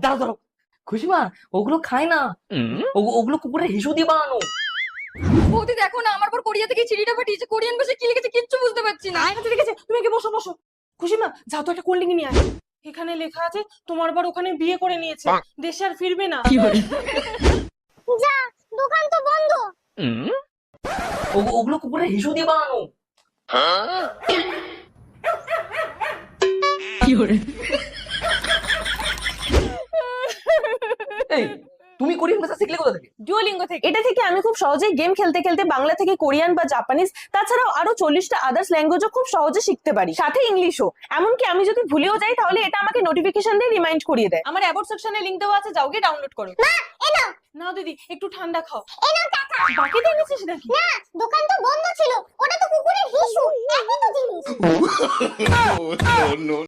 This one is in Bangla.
দাঁড়াও দাঁড়াও, খুশিমা ওগুলো খায় না, ওগুলো কুকুরের হিসু দিয়ে বানানো। বৌদি দেখো না, আমার পর কোরিয়া থেকে চিঠিটা পাঠিয়েছে, কোরিয়ান ভাষায় কি লিখেছে কিচ্ছু বুঝতে পারছি না। আচ্ছা ঠিক আছে, তুমি কি বসো বসো। খুশিমা যাও তো একটা কোল্ড ড্রিঙ্ক নিয়ে আয়। এখানে লেখা আছে তোমার বর ওখানে বিয়ে করে নিয়েছে, দেশে আর ফিরবে না। যা, দোকান তো বন্ধ। ওগুলো কুকুরের হিসু দিয়ে বানানো। এই তুমি কোরিয়ান ভাষা শিখলে কোথা থেকে? ডুয়োলিঙ্গো থেকে। এটা থেকে আমি খুব সহজেই গেম খেলতে খেলতে বাংলা থেকে কোরিয়ান বা জাপানিজ, তাছাড়াও আরো 40টা আদার্স ল্যাঙ্গুয়েজও খুব সহজে শিখতে পারি, সাথে ইংলিশও। এমনকি আমি যদি ভুলেও যাই তাহলে এটা আমাকে নোটিফিকেশন দিয়ে রিমাইন্ড করিয়ে দেয়। আমার অ্যাবাউট সেকশনে লিংক দেওয়া আছে, যাও গিয়ে ডাউনলোড করো। মা, এনো নাও দিদি, একটু ঠান্ডা খাও। এনো টাকা। বাকি এনেছিস নাকি? না, দোকান তো বন্ধ ছিল, ওটা তো কুকুরের হিসু, একই তো জিনিস।